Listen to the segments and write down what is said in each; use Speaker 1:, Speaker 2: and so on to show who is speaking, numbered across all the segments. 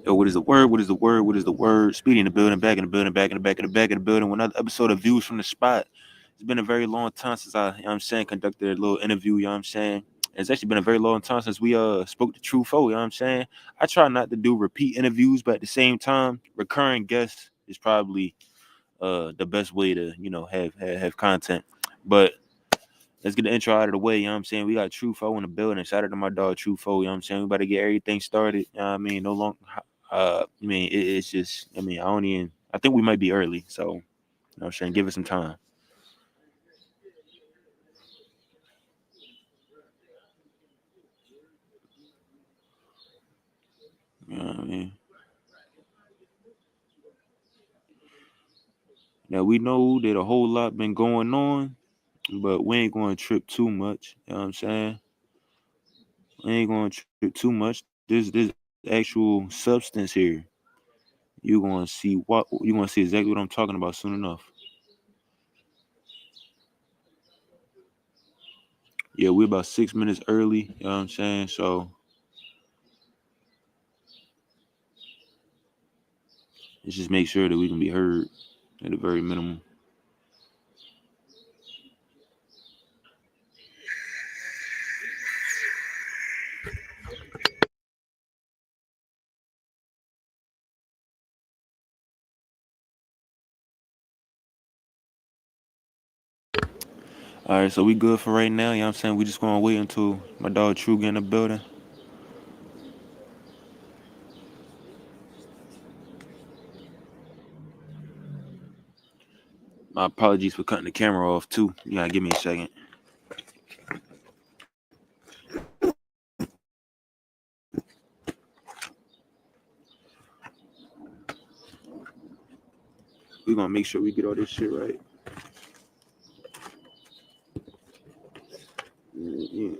Speaker 1: Yo, what is the word? What is the word? What is the word? Speedy in the building, back in the building, back in the back in the back in the building. With another episode of Views from the Spot. It's been a very long time since I, conducted a little interview, It's actually been a very long time since we spoke to True Foe, I try not to do repeat interviews, but at the same time, recurring guests is probably the best way to, have content. But let's get the intro out of the way, We got True Foe in the building. Shout out to my dog True Foe, We about to get everything started. No long it's just I think we might be early, so give it some time. You know what I mean? Now we know that a whole lot been going on, but we ain't going to trip too much. You know what I'm saying? We ain't going to trip too much. This actual substance here. You're gonna see exactly what I'm talking about soon enough. Yeah, we're about 6 minutes early, you know what I'm saying? So let's just make sure that we can be heard at the very minimum. All right, so we good for right now. You know what I'm saying? We just gonna wait until my dog True get in the building. My apologies for cutting the camera off too. You gotta give me a second. We're gonna make sure we get all this shit right. Yeah.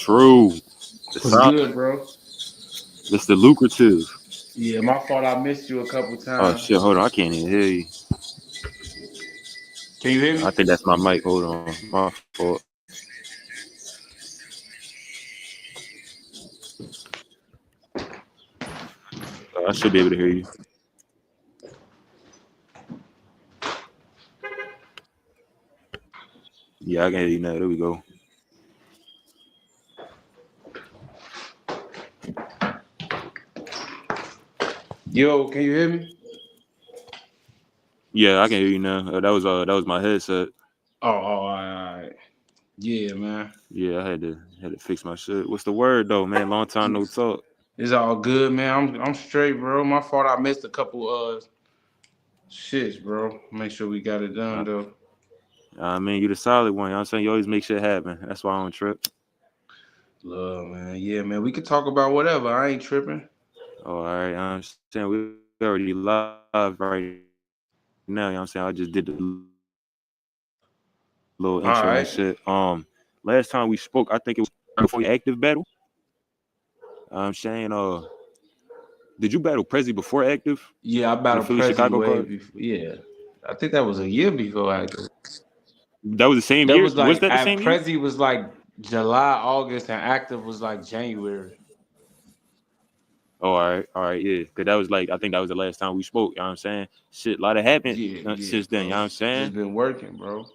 Speaker 1: True. The
Speaker 2: What's good, bro?
Speaker 1: It's the lucrative.
Speaker 2: Yeah, my fault. I missed you a couple
Speaker 1: Oh
Speaker 2: times.
Speaker 1: shit, hold on. I can't even hear you.
Speaker 2: Can you hear
Speaker 1: I
Speaker 2: me?
Speaker 1: think that's my mic. Hold on. My fault. I should be able to hear you. Yeah, I can hear you now. There we go.
Speaker 2: Yo, can you hear me?
Speaker 1: Yeah, I can hear you now. That was my headset.
Speaker 2: All right. Yeah, man.
Speaker 1: Yeah, I had to fix my shit. What's the word though, man? Long time no talk.
Speaker 2: It's all good, man. I'm straight, bro. My fault. I missed a couple shits, bro. Make sure we got it done
Speaker 1: Uh,
Speaker 2: though.
Speaker 1: I mean, you the solid one. You know what I'm saying? You always make shit happen. That's why I don't trip.
Speaker 2: Love, man. Yeah, man. We could talk about whatever. I ain't tripping.
Speaker 1: Oh, all right. I'm saying we already live right now. You know what I'm saying? I just did the little intro and shit.
Speaker 2: All right.
Speaker 1: Last time we spoke, I think it was before your active battle. I'm saying, did you battle Prezi before active
Speaker 2: Yeah, I
Speaker 1: in the
Speaker 2: battled
Speaker 1: Philly
Speaker 2: Prezi
Speaker 1: Chicago
Speaker 2: way
Speaker 1: card?
Speaker 2: before. Yeah, I think that was a year before active.
Speaker 1: That was the same
Speaker 2: That
Speaker 1: year.
Speaker 2: was
Speaker 1: Was
Speaker 2: like
Speaker 1: that the
Speaker 2: at
Speaker 1: same year?
Speaker 2: Prezi was like July, August, and active was like January.
Speaker 1: Oh, all right, yeah. Cause that was like I think that was the last time we spoke. You know what I'm saying? Shit, a lot of happened
Speaker 2: Yeah, yeah,
Speaker 1: since then. You know
Speaker 2: bro.
Speaker 1: what I'm saying?
Speaker 2: Just been working, bro.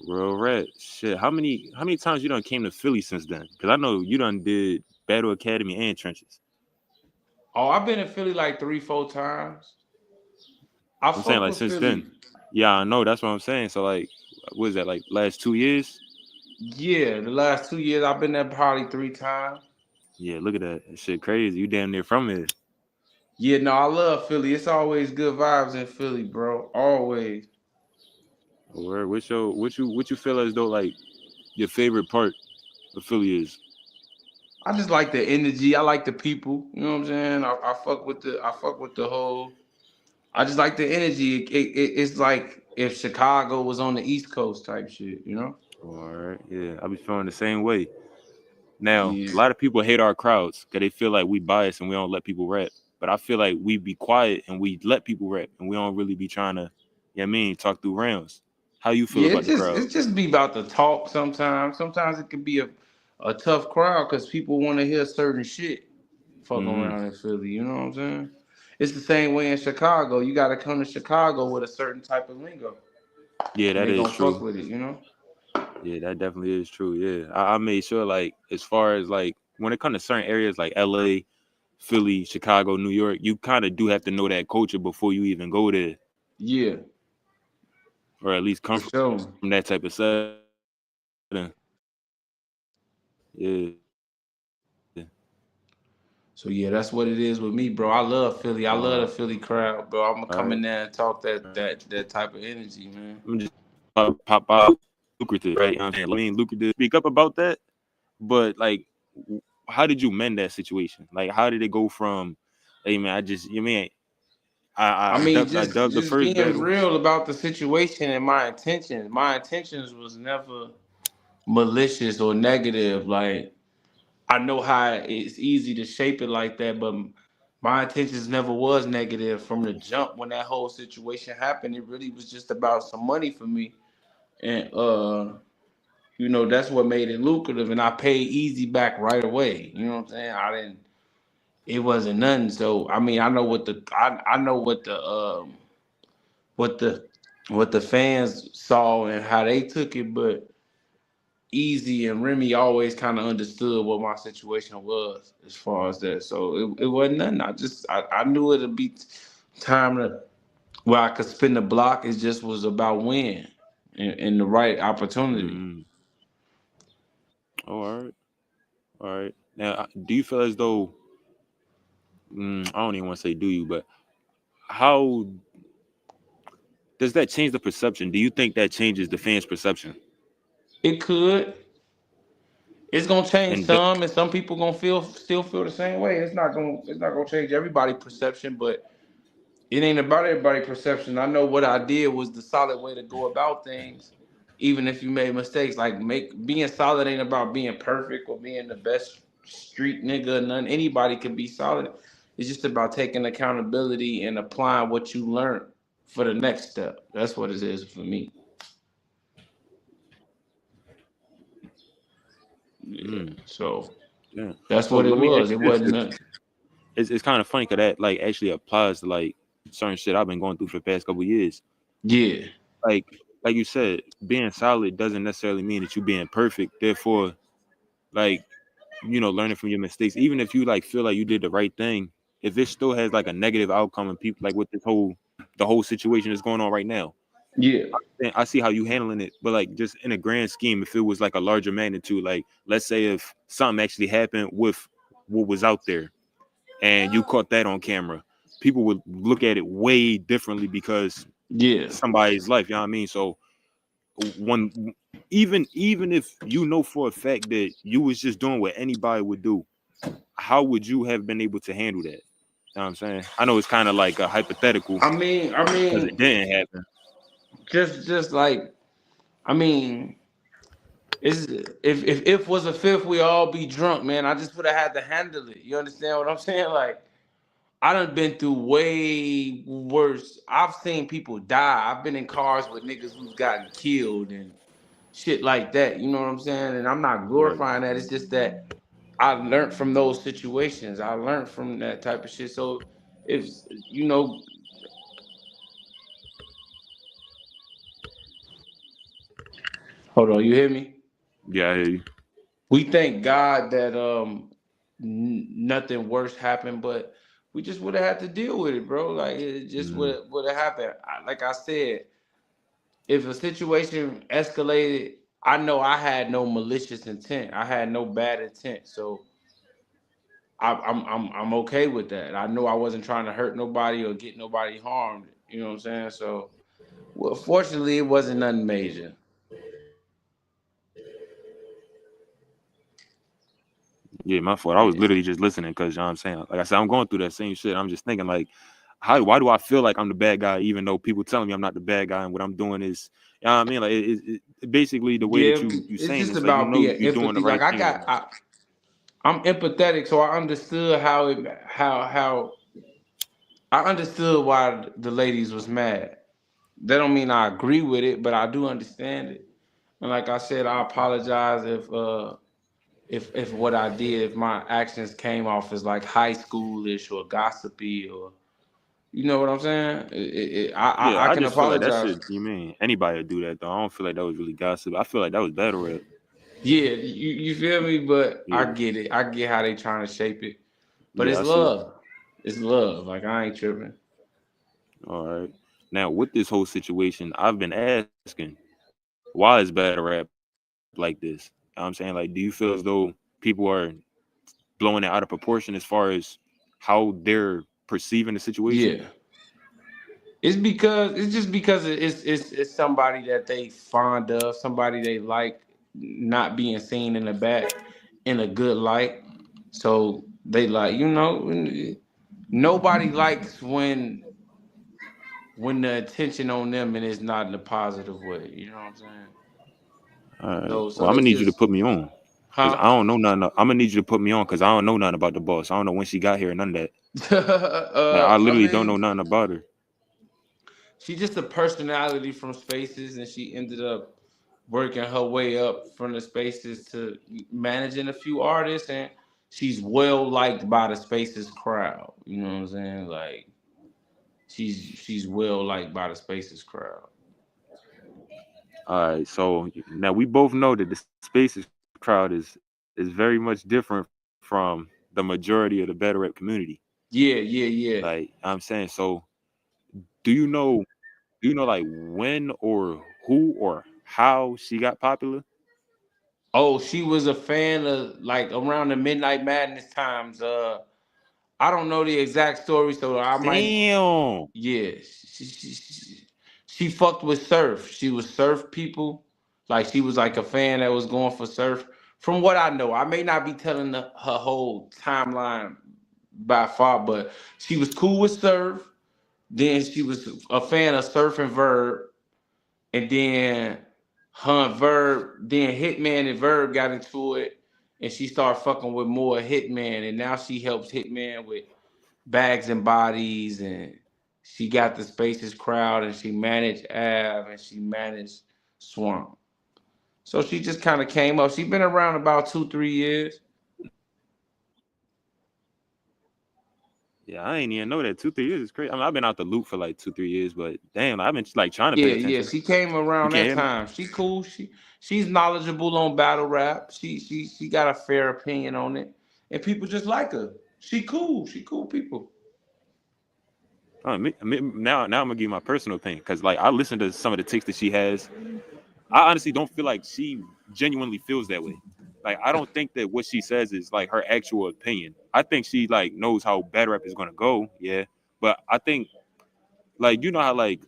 Speaker 1: Real red. Shit, how many times you done came to Philly since then? Cause I know you done did Battle Academy and Trenches.
Speaker 2: Oh, I've been in Philly like 3, 4 times. I
Speaker 1: I'm saying
Speaker 2: fuck
Speaker 1: like
Speaker 2: with
Speaker 1: since then.
Speaker 2: Philly.
Speaker 1: Yeah, I know. That's what I'm saying. So like, what is that like? Last 2 years?
Speaker 2: Yeah, the last 2 years I've been there probably 3 times.
Speaker 1: Yeah, look at that. That shit crazy. You damn near from here.
Speaker 2: Yeah, no, I love Philly. It's always good vibes in Philly, bro. Always.
Speaker 1: Where what you feel as though like your favorite part of Philly is?
Speaker 2: I just like the energy. I like the people. You know what I'm saying? I fuck with the whole. I just like the energy. It's like if Chicago was on the East Coast type shit. You know?
Speaker 1: All right, yeah, I be feeling the same way. Now,
Speaker 2: Yeah.
Speaker 1: a lot of people hate our crowds because they feel like we bias and we don't let people rap. But I feel like we be quiet and we let people rap and we don't really be trying to, you know what I mean, talk through rounds. How you feel
Speaker 2: Yeah,
Speaker 1: about the crowd?
Speaker 2: it's just be about the talk sometimes. Sometimes it can be a tough crowd because people want to hear certain shit. Fuck
Speaker 1: Hmm.
Speaker 2: around in Philly, you know what I'm saying? It's the same way in Chicago. You got to come to Chicago with a certain type of lingo,
Speaker 1: Yeah,
Speaker 2: and
Speaker 1: that
Speaker 2: they
Speaker 1: is
Speaker 2: gonna fuck
Speaker 1: true.
Speaker 2: with it, you know?
Speaker 1: Yeah, that definitely is true. Yeah, I made sure like as far as like when it comes to certain areas like L.A., Philly, Chicago, New York, you kind of do have to know that culture before you even go there,
Speaker 2: Yeah,
Speaker 1: or at least come
Speaker 2: for
Speaker 1: from that type
Speaker 2: sure.
Speaker 1: of setting. Yeah.
Speaker 2: So yeah, that's what it is with me, bro. I love Philly. I love the
Speaker 1: All
Speaker 2: Philly crowd, bro. I'm gonna
Speaker 1: right.
Speaker 2: come in there and talk that type of energy, man.
Speaker 1: I'm just pop out lucrative, right? You know what I'm saying? I mean, lucrative. Speak up about that, but like, how did you mend that situation? Like, how did it go from, hey man, you mean
Speaker 2: I mean,
Speaker 1: I dubbed the
Speaker 2: just
Speaker 1: first
Speaker 2: being
Speaker 1: battle.
Speaker 2: real about the situation and my intentions. My intentions was never malicious or negative. Like I know how it's easy to shape it like that, but my intentions never was negative from the jump when that whole situation happened. It really was just about some money for me, and that's what made it lucrative. And I paid easy back right away. You know what I'm saying? I didn't. It wasn't nothing. So I mean, I know what the what the fans saw and how they took it, but Easy and Remy always kind of understood what my situation was as far as that. So it wasn't nothing. I knew it'd be time to where I could spin the block. It just was about when and the right opportunity.
Speaker 1: Mm, all right, all right. Now, do you feel as though I don't even want to say do you, but how does that change the perception? Do you think that changes the fans' perception?
Speaker 2: It could. It's gonna change
Speaker 1: And
Speaker 2: some, and some people gonna still feel the same way. It's not gonna change everybody's perception, but it ain't about everybody's perception. I know what I did was the solid way to go about things, even if you made mistakes. Like being solid ain't about being perfect or being the best street nigga. None anybody can be solid. It's just about taking accountability and applying what you learned for the next step. That's what it is for me. Yeah.
Speaker 1: Mm,
Speaker 2: So
Speaker 1: yeah.
Speaker 2: that's
Speaker 1: So
Speaker 2: what it
Speaker 1: let me ask
Speaker 2: was.
Speaker 1: you
Speaker 2: It
Speaker 1: this:
Speaker 2: wasn't nothing.
Speaker 1: it's kind of funny because that like actually applies to like certain shit I've been going through for the past couple of years.
Speaker 2: Yeah.
Speaker 1: Like like you said, being solid doesn't necessarily mean that you being perfect. Therefore, like learning from your mistakes, even if you like feel like you did the right thing, if it still has like a negative outcome and people like with the whole situation that's going on right now,
Speaker 2: Yeah.
Speaker 1: then I see how you handling it. But like just in a grand scheme, if it was like a larger magnitude, like let's say if something actually happened with what was out there and you caught that on camera, people would look at it way differently because
Speaker 2: Yeah.
Speaker 1: somebody's life, you know what I mean? So one even if you know for a fact that you was just doing what anybody would do, how would you have been able to handle that? You know what I'm saying? I know it's kind of like a hypothetical
Speaker 2: I
Speaker 1: because it
Speaker 2: mean,
Speaker 1: didn't happen.
Speaker 2: just like I mean, it's if was a fifth, we all be drunk, man. I just would have had to handle it. You understand what I'm saying? Like I done been through way worse. I've seen people die. I've been in cars with niggas who's gotten killed and shit like that. You know what I'm saying? And I'm not
Speaker 1: Right.
Speaker 2: glorifying that. It's just that I learned from those situations. I learned from that type of shit. So if you know, hold on, you hear me?
Speaker 1: Yeah, I hear you.
Speaker 2: We thank God that nothing worse happened, but we just would have had to deal with it, bro. Like it just
Speaker 1: Mm,
Speaker 2: would have happened. Like I said, if a situation escalated, I know I had no malicious intent. I had no bad intent, so I'm okay with that. I know I wasn't trying to hurt nobody or get nobody harmed. You know what I'm saying? So, well, fortunately, it wasn't nothing major.
Speaker 1: yeah, my fault. I was
Speaker 2: Yeah.
Speaker 1: literally just listening because you know what I'm saying. Like I said, I'm going through that same shit. I'm just thinking like, why do I feel like I'm the bad guy even though people telling me I'm not the bad guy and what I'm doing is, you know what I mean? Like basically the way that
Speaker 2: Yeah,
Speaker 1: you
Speaker 2: it's
Speaker 1: saying
Speaker 2: just
Speaker 1: it's like
Speaker 2: about
Speaker 1: you're
Speaker 2: being
Speaker 1: doing the
Speaker 2: empathy. Like
Speaker 1: right thing.
Speaker 2: I'm empathetic, so I understood how I understood why the ladies was mad. That don't mean I agree with it, but I do understand it. And like I said, I apologize if what I did, if my actions came off as like high schoolish or gossipy or you know what I'm saying.
Speaker 1: Yeah,
Speaker 2: I
Speaker 1: I
Speaker 2: can
Speaker 1: just feel like that
Speaker 2: apologize.
Speaker 1: shit. You mean anybody would do that though? I don't feel like that was really gossip. I feel like that was better rap.
Speaker 2: Yeah, you feel me? But I
Speaker 1: Yeah,
Speaker 2: get it. I get how they trying to shape it. But
Speaker 1: yeah,
Speaker 2: it's
Speaker 1: I see.
Speaker 2: love. It's love. Like I ain't tripping.
Speaker 1: All right. Now with this whole situation, I've been asking, why is battle rap like this? You know what I'm saying? Like, do you feel as though people are blowing it out of proportion as far as how they're perceiving the situation?
Speaker 2: Yeah. It's just because it's somebody that they fond of, somebody they like not being seen in a good light. So they like, nobody likes when the attention on them and it's not in a positive way. You know what I'm saying?
Speaker 1: All right.
Speaker 2: So
Speaker 1: Well, I'm gonna
Speaker 2: that's
Speaker 1: need you to
Speaker 2: just
Speaker 1: put me on because I
Speaker 2: huh?
Speaker 1: don't know nothing. I'm gonna need you to put me on because I don't know nothing about the boss. I don't know when she got here, none of that. Like, I
Speaker 2: I
Speaker 1: literally don't
Speaker 2: mean,
Speaker 1: know nothing about her.
Speaker 2: she's just a personality from Spaces, and she ended up working her way up from the Spaces to managing a few artists, and she's well liked by the Spaces crowd. You know what I'm saying? Like she's well liked by the Spaces crowd.
Speaker 1: All right. So now we both know that the spaces crowd is very much different from the majority of the battle rap community.
Speaker 2: Yeah, yeah, yeah.
Speaker 1: Like I'm saying, so do you know like when or who or how she got popular?
Speaker 2: Oh, she was a fan of like around the Midnight Madness times. I don't know the exact story, so I might.
Speaker 1: Damn.
Speaker 2: Yeah, she fucked with Surf. She was Surf people. Like she was like a fan that was going for Surf. From what I know, I may not be telling her whole timeline by far, but she was cool with Surf. Then she was a fan of Surf and Verb, and then Her and Verb, then Hitman and Verb got into it, and she started fucking with more Hitman, and now she helps Hitman with Bags and Bodies, and she got the Spaces crowd, and she managed Av, and she managed Swamp. So she just kind of came up. She's been around about 2, 3 years.
Speaker 1: Yeah, I ain't even know that. 2, 3 years is crazy. I mean, I've been out the loop for like 2, 3 years, but damn, I've been like trying to pay
Speaker 2: Yeah, yeah.
Speaker 1: attention.
Speaker 2: She came
Speaker 1: You
Speaker 2: around
Speaker 1: can't
Speaker 2: that
Speaker 1: hear me?
Speaker 2: time. She cool. She's knowledgeable on battle rap. She got a fair opinion on it, and people just like her. She cool. She cool people.
Speaker 1: Now I'm gonna give you my personal opinion because like I listen to some of the takes that she has. I honestly don't feel like she genuinely feels that way. Like I don't think that what she says is like her actual opinion. I think she like knows how battle rap is gonna go, yeah. But I think like you know how like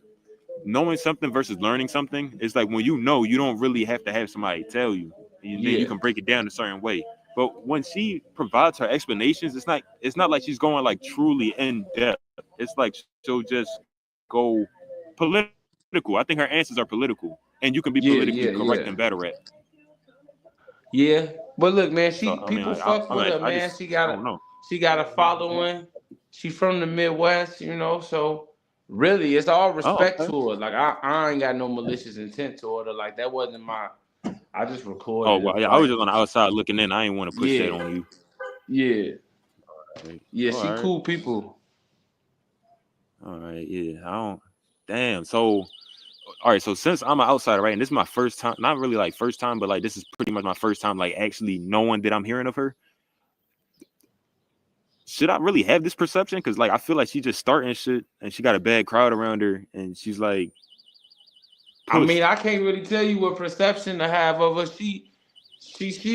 Speaker 1: knowing something versus learning something, it's like when you know, you don't really have to have somebody tell you. And then you
Speaker 2: Yeah,
Speaker 1: can break it down a certain way. But when she provides her explanations, it's not like she's going like truly in depth. It's like she'll just go political. I think her answers are political, and you can be
Speaker 2: yeah,
Speaker 1: politically
Speaker 2: yeah,
Speaker 1: correct
Speaker 2: yeah,
Speaker 1: in battle rap.
Speaker 2: yeah. But look, man,
Speaker 1: So
Speaker 2: she
Speaker 1: I mean,
Speaker 2: people fuck with her,
Speaker 1: I
Speaker 2: man.
Speaker 1: just I don't know.
Speaker 2: She got a following. She from the Midwest, so really, it's all
Speaker 1: Oh,
Speaker 2: respect
Speaker 1: okay.
Speaker 2: to her. Like I ain't got no malicious intent toward her. Like that wasn't my. I just
Speaker 1: Oh
Speaker 2: recorded
Speaker 1: well,
Speaker 2: it.
Speaker 1: yeah, I was
Speaker 2: Like
Speaker 1: just on the outside looking in. I didn't want to push that
Speaker 2: yeah,
Speaker 1: on you.
Speaker 2: yeah,
Speaker 1: Right.
Speaker 2: yeah.
Speaker 1: Oh,
Speaker 2: She
Speaker 1: all right.
Speaker 2: cool people.
Speaker 1: All right. Yeah. I don't. Damn. So all right, so since I'm an outsider, right, and this is my first time, not really like first time, but like this is pretty much my first time like actually knowing that I'm hearing of her. Should I really have this perception? Because like I feel like she just starting shit and she got a bad crowd around her and she's like
Speaker 2: I mean,
Speaker 1: pushed.
Speaker 2: I can't really tell you what perception to have of her. She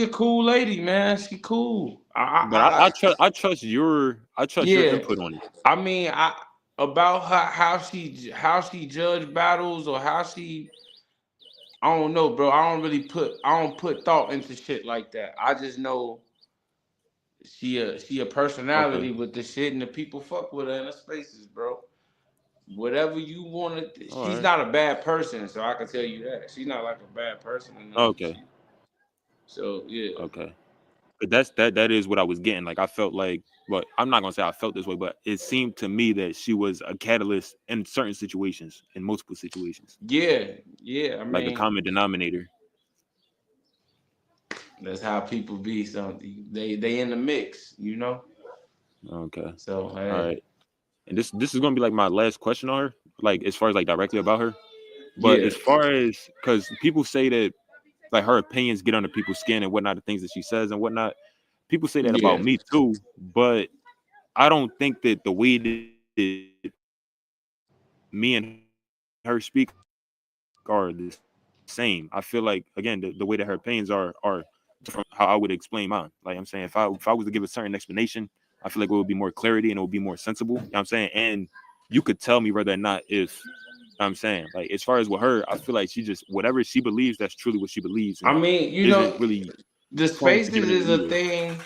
Speaker 2: a cool lady, man. She cool.
Speaker 1: But I trust your
Speaker 2: Yeah.
Speaker 1: input on it.
Speaker 2: I mean, I about how she judge battles or how she. I don't know, bro. I don't put thought into shit like that. I just know she a
Speaker 1: Okay.
Speaker 2: personality with the shit, and the people fuck with her in the spaces, bro. Whatever you want to.
Speaker 1: All
Speaker 2: She's
Speaker 1: right.
Speaker 2: not a bad person, so I can tell you that she's not like a bad person or nothing.
Speaker 1: Okay.
Speaker 2: So yeah,
Speaker 1: Okay. But that is what I was getting. Like I felt like, but I'm not gonna say I felt this way, but it seemed to me that she was a catalyst in certain situations, in multiple situations,
Speaker 2: yeah, yeah. I
Speaker 1: like a
Speaker 2: mean,
Speaker 1: common denominator.
Speaker 2: that's how people be. So they in the mix.
Speaker 1: Okay.
Speaker 2: So
Speaker 1: All
Speaker 2: hey,
Speaker 1: right. And this is gonna be like my last question on her, like as far as like directly about her. But
Speaker 2: yeah,
Speaker 1: as far as because people say that like her opinions get under people's skin and whatnot, the things that she says and whatnot. People say that about
Speaker 2: yeah.
Speaker 1: me too, but I don't think that the way that me and her speak are the same. I feel like again the way that her opinions are from how I would explain mine. Like I'm saying, if I was to give a certain explanation, I feel like it would be more clarity and it would be more sensible. You know what I'm saying? And you could tell me whether or not if I'm saying like as far as with her, I feel like she just whatever she believes, that's truly what she believes
Speaker 2: I
Speaker 1: and
Speaker 2: mean,
Speaker 1: isn't really
Speaker 2: the
Speaker 1: prone to
Speaker 2: spaces
Speaker 1: giving it
Speaker 2: is a
Speaker 1: either.
Speaker 2: thing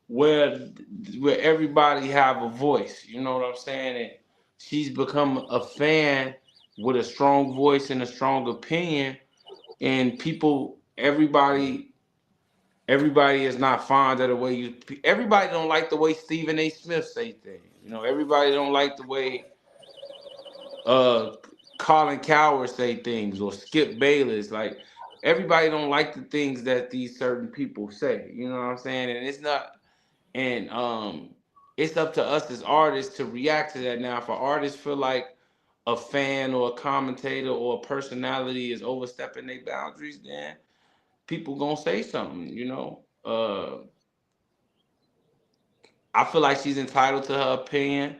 Speaker 2: where where everybody have a voice. You know what I'm saying? And she's become a fan with a strong voice and a strong opinion, and people, everybody is not fond of the way you. Everybody don't like the way Stephen A. Smith say things. Everybody don't like the way uh Colin Coward say things or Skip Bayless. Like everybody don't like the things that these certain people say. You know what I'm saying? And it's not and it's up to us as artists to react to that. Now if an artist feel like a fan or a commentator or a personality is overstepping their boundaries, then people gonna say something. I feel like she's entitled to her opinion.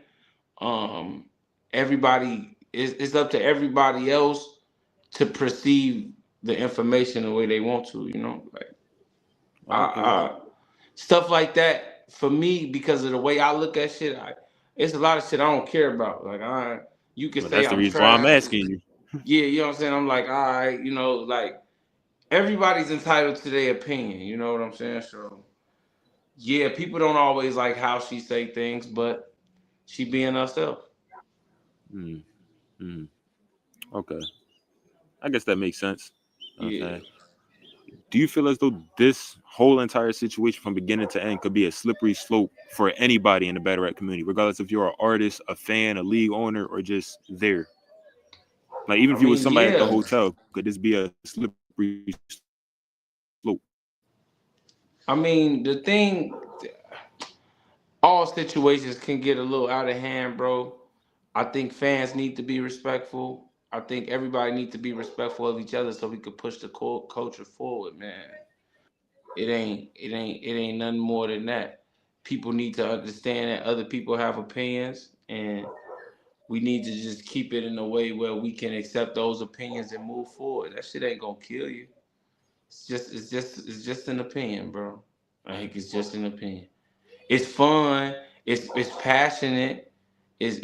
Speaker 2: Everybody it's up to everybody else to perceive the information the way they want to. Like I,
Speaker 1: Okay.
Speaker 2: stuff like that for me because of the way I look at shit. It's a lot of shit I don't care about. Like you can
Speaker 1: But
Speaker 2: say
Speaker 1: that's the
Speaker 2: I'm
Speaker 1: reason why I'm
Speaker 2: trash.
Speaker 1: asking you.
Speaker 2: Yeah, you know what I'm saying. I'm like, all right, like everybody's entitled to their opinion. You know what I'm saying? So yeah, people don't always like how she say things, but she being herself.
Speaker 1: Mm, mm, okay. I guess that makes sense. I'm
Speaker 2: Yeah.
Speaker 1: saying, do you feel as though this whole entire situation from beginning to end could be a slippery slope for anybody in the battle rap community, regardless if you're an artist, a fan, a league owner, or just there? Like, even
Speaker 2: I
Speaker 1: if you was
Speaker 2: mean,
Speaker 1: somebody at the
Speaker 2: yeah.
Speaker 1: hotel, could this be a slippery slope?
Speaker 2: I mean, all situations can get a little out of hand, bro. I think fans need to be respectful. I think everybody needs to be respectful of each other so we could push the culture forward, man. It ain't nothing more than that. People need to understand that other people have opinions, and we need to just keep it in a way where we can accept those opinions and move forward. That shit ain't gonna kill you. It's just an opinion, bro. I think it's just an opinion. It's fun. It's passionate. Is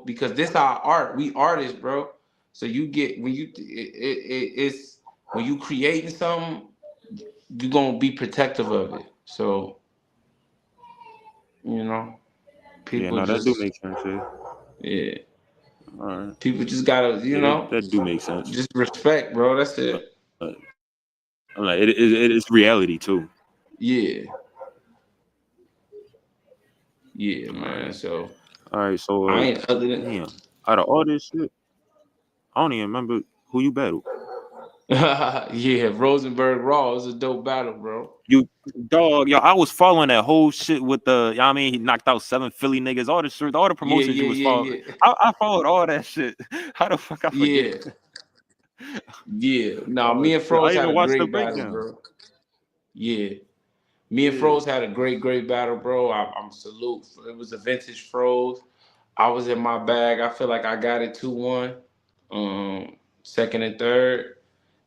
Speaker 2: because this our art. We artists, bro. So you get when it's when you creating something, you gonna be protective of it. So you know,
Speaker 1: Yeah,
Speaker 2: people
Speaker 1: no, that do
Speaker 2: just
Speaker 1: make sense. Yeah.
Speaker 2: yeah,
Speaker 1: All right.
Speaker 2: people just gotta
Speaker 1: Yeah, that do make sense.
Speaker 2: just respect, bro. That's it.
Speaker 1: But I'm like, it's reality too.
Speaker 2: Yeah, yeah,
Speaker 1: All
Speaker 2: man.
Speaker 1: right.
Speaker 2: So
Speaker 1: All right. So,
Speaker 2: I ain't other than
Speaker 1: damn, out of all this shit, I don't even remember who you battled.
Speaker 2: yeah, Rosenberg Raw is a dope battle, bro.
Speaker 1: You dog, yo, I was following that whole shit with the, you know what I mean, he knocked out 7 Philly niggas, all the shit, all the
Speaker 2: Yeah,
Speaker 1: promotions you
Speaker 2: yeah,
Speaker 1: was following.
Speaker 2: yeah,
Speaker 1: I followed all that shit. How the fuck I forget?
Speaker 2: yeah, yeah. Now,
Speaker 1: Oh
Speaker 2: me and
Speaker 1: shit, I
Speaker 2: Froze had
Speaker 1: even
Speaker 2: a
Speaker 1: watched the
Speaker 2: great battle,
Speaker 1: breakdown.
Speaker 2: bro. Yeah, me and
Speaker 1: Yeah.
Speaker 2: Froze had a great battle, bro. I'm salute. It was a vintage Froze. I was in my bag. I feel like I got it 2-1, second and third,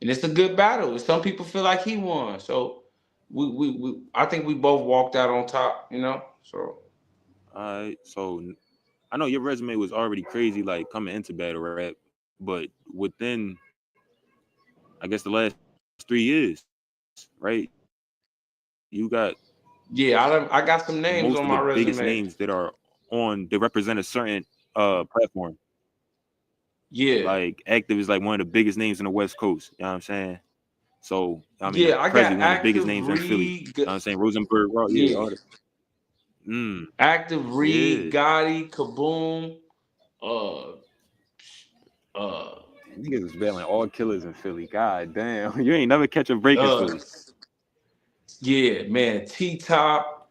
Speaker 2: and it's a good battle. Some people feel like he won, so I think we both walked out on top. So
Speaker 1: All right. So I know your resume was already crazy, like coming into battle rap, but within, I guess, the last 3 years, right? You got
Speaker 2: yeah, I got some
Speaker 1: most of
Speaker 2: names
Speaker 1: the
Speaker 2: on my
Speaker 1: biggest names
Speaker 2: resume.
Speaker 1: that are on they represent a certain platform.
Speaker 2: Yeah,
Speaker 1: Like Active is like one of the biggest names in the West Coast. You know what I'm saying? So I mean,
Speaker 2: yeah, I
Speaker 1: Prezi,
Speaker 2: got
Speaker 1: one of the biggest
Speaker 2: Active
Speaker 1: names in Philly. You
Speaker 2: Reed.
Speaker 1: know what I'm saying? Rosenberg, Raw, yeah,
Speaker 2: Yeah,
Speaker 1: all that. Mm,
Speaker 2: Active Reed,
Speaker 1: yeah.
Speaker 2: Gotti, Kaboom. Uh, uh,
Speaker 1: Niggas was battling all killers in Philly. God damn. You ain't never catch a break in
Speaker 2: uh.
Speaker 1: Philly.
Speaker 2: Yeah, man. T Top,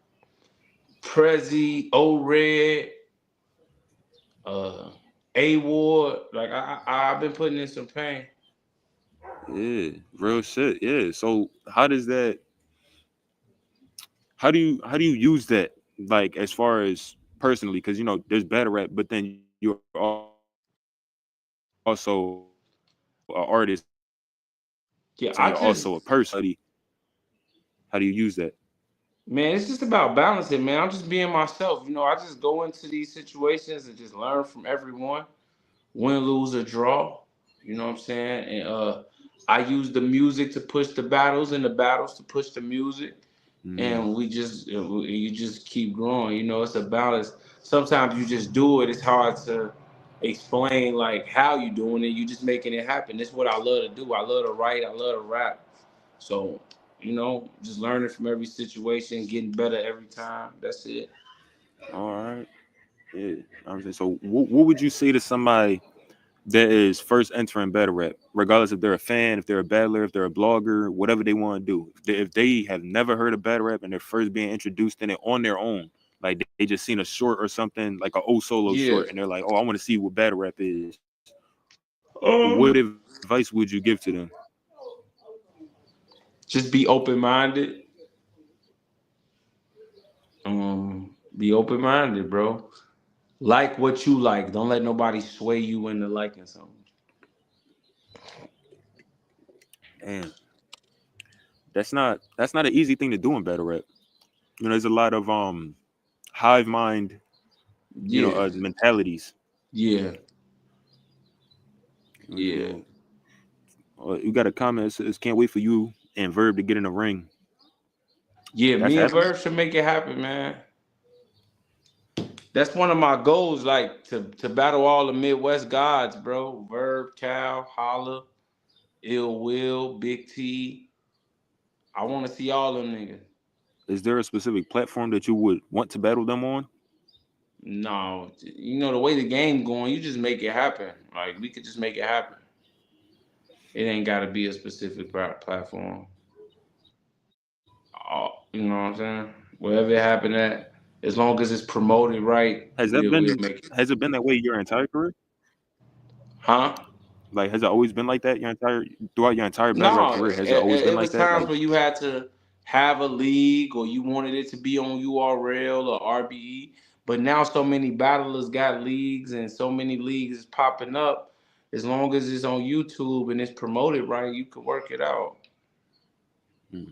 Speaker 2: Prezi, O Red, uh, A Ward. Like I've been putting in some pain.
Speaker 1: Yeah. Real shit. Yeah. So how do you use that, like, as far as personally? Because there's battle rap, but then you're also an artist and you're also a person.
Speaker 2: Yeah,
Speaker 1: How
Speaker 2: I
Speaker 1: do you
Speaker 2: just
Speaker 1: use that?
Speaker 2: man, it's just about balancing, man. I'm just being myself. I just go into these situations and just learn from everyone. Win, lose, or draw. You know what I'm saying? And I use the music to push the battles and the battles to push the music.
Speaker 1: Mm,
Speaker 2: And you just keep growing. It's a balance. Sometimes you just do it. It's hard to explain like how you doing it. You just making it happen. That's what I love to do. I love to write. I love to rap. So just learning from every situation, getting better every time. That's it.
Speaker 1: all right. Yeah. I'm saying, so what would you say to somebody that is first entering battle rap, regardless if they're a fan, if they're a battler, if they're a blogger, whatever they want to do? If they have never heard of battle rap and they're first being introduced in it on their own, like they just seen a short or something, like an old solo
Speaker 2: Yeah.
Speaker 1: short, and they're like, oh, I want to see what battle rap is. What
Speaker 2: Um,
Speaker 1: advice would you give to them?
Speaker 2: just be open minded. Be open minded, bro. Like what you like. Don't let nobody sway you into liking something.
Speaker 1: And that's not an easy thing to do in battle rap. There's a lot of hive mind,
Speaker 2: Yeah.
Speaker 1: mentalities.
Speaker 2: Yeah.
Speaker 1: You know what I'm
Speaker 2: Yeah.
Speaker 1: saying? You got a comment that says, "Can't wait for you and Verb to get in the ring."
Speaker 2: Yeah.
Speaker 1: That's
Speaker 2: Me and
Speaker 1: happening.
Speaker 2: Verb should make it happen, man. That's one of my goals, like to battle all the Midwest gods, bro. Verb, Cal, Holla. Ill Will, Big T. I want to see all them niggas.
Speaker 1: Is there a specific platform that you would want to battle them on?
Speaker 2: No, you know the way the game going, you just make it happen. Like we could just make it happen. It ain't got to be a specific platform. You know what I'm saying? Wherever it happen at, as long as it's promoted right,
Speaker 1: Has that
Speaker 2: we'll
Speaker 1: been
Speaker 2: make it.
Speaker 1: has it been that way your entire career?
Speaker 2: Huh?
Speaker 1: Like, has it always been like that throughout your entire battle rap
Speaker 2: No,
Speaker 1: career? Has it always been
Speaker 2: it
Speaker 1: like
Speaker 2: was
Speaker 1: that?
Speaker 2: times
Speaker 1: Like,
Speaker 2: where you had to have a league or you wanted it to be on URL or RBE. But now so many battlers got leagues and so many leagues is popping up. As long as it's on YouTube and it's promoted right, you can work it out.
Speaker 1: hmm.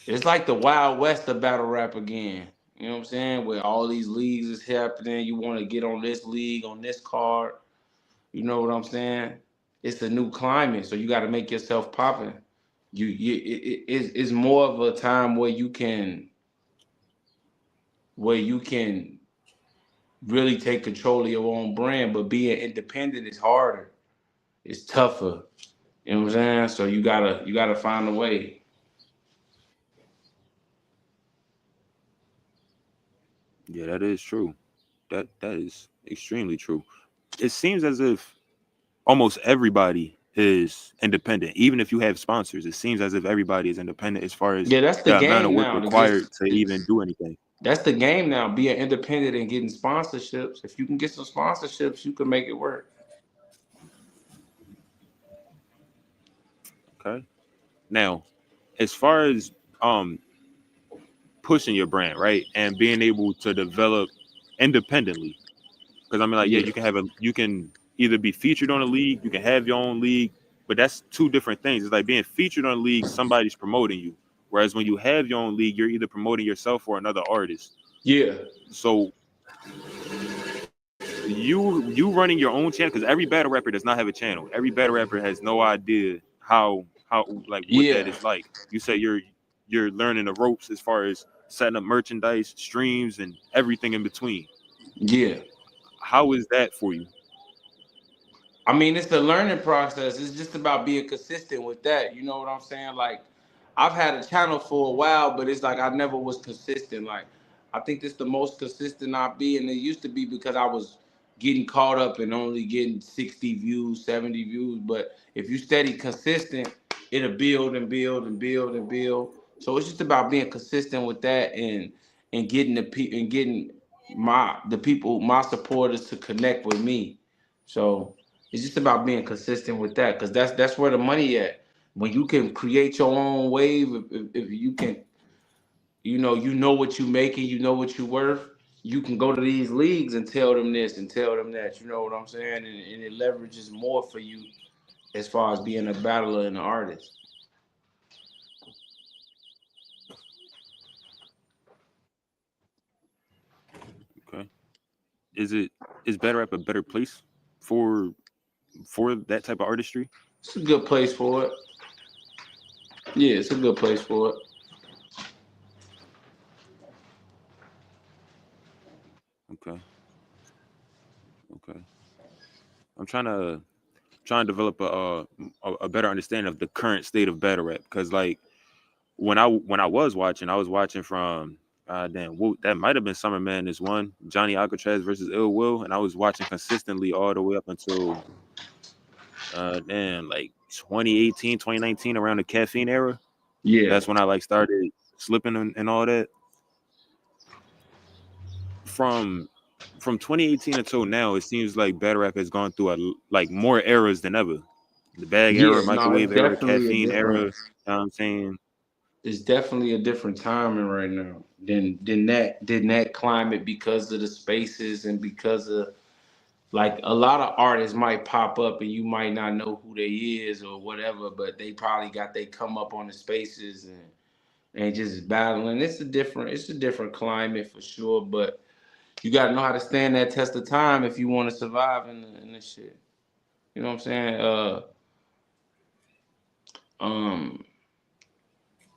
Speaker 2: It's like the Wild West of battle rap again. You know what I'm saying? Where all these leagues is happening. You want to get on this league, on this card. You know what I'm saying? It's a new climate, so you got to make yourself popping. It's more of a time where you can really take control of your own brand, but being independent is harder. It's tougher. You know what I'm saying? So you gotta find a way.
Speaker 1: Yeah, that is true. That is extremely true. It seems as if almost everybody is independent, even if you have sponsors. It seems as if everybody is independent as far as
Speaker 2: Yeah, that's the
Speaker 1: the amount of
Speaker 2: game
Speaker 1: work
Speaker 2: now. To
Speaker 1: required
Speaker 2: get
Speaker 1: to even do anything.
Speaker 2: That's the game now. Being independent and getting sponsorships. If you can get some sponsorships, you can make it work.
Speaker 1: Okay. Now, as far as um pushing your brand, right, and being able to develop independently, because I mean, like, yeah,
Speaker 2: Yeah,
Speaker 1: you can either be featured on a league, you can have your own league, but that's two different things. It's like being featured on a league, somebody's promoting you, whereas when you have your own league, you're either promoting yourself or another artist.
Speaker 2: yeah,
Speaker 1: So you running your own channel, because every battle rapper does not have a channel. Every battle rapper has no idea how like what that
Speaker 2: yeah,
Speaker 1: is like. You say you're learning the ropes as far as setting up merchandise, streams, and everything in between.
Speaker 2: yeah.
Speaker 1: How is that for you?
Speaker 2: I mean, it's a learning process. It's just about being consistent with that. You know what I'm saying? Like, I've had a channel for a while, but it's like I never was consistent. Like, I think this the most consistent I'll be, and it used to be because I was getting caught up and only getting 60 views, 70 views. But if you steady consistent, it'll build and build and build and build. So it's just about being consistent with that and getting and getting the people, my supporters to connect with me. So it's just about being consistent with that, because that's where the money at. When you can create your own wave, if you can, you know what you making, you know what you worth. You can go to these leagues and tell them this and tell them that. You know what I'm saying? And it leverages more for you as far as being a battler and an artist.
Speaker 1: Okay. Is it is Better Rap a better place for that type of artistry?
Speaker 2: It's a good place for it. Yeah, it's a good place for it.
Speaker 1: Okay. Okay. I'm trying to develop a better understanding of the current state of battle rap, because like when I was watching from damn, that might have been Summer Madness one, Johnny Alcatraz versus Ill Will, and I was watching consistently all the way up until damn, like 2018, 2019, around the caffeine era.
Speaker 2: Yeah,
Speaker 1: That's when I like started slipping and all that. From 2018 until now, it seems like battle rap has gone through like more eras than ever. The bag era,
Speaker 2: yeah. No,
Speaker 1: microwave era, caffeine era. You know what I'm saying?
Speaker 2: it's definitely a different timing right now than that climate, because of the spaces and because of, like, a lot of artists might pop up and you might not know who they is or whatever, but they probably got they come up on the spaces and just battling. It's a different climate for sure, but you got to know how to stand that test of time if you want to survive in this shit. You know what I'm saying? Um,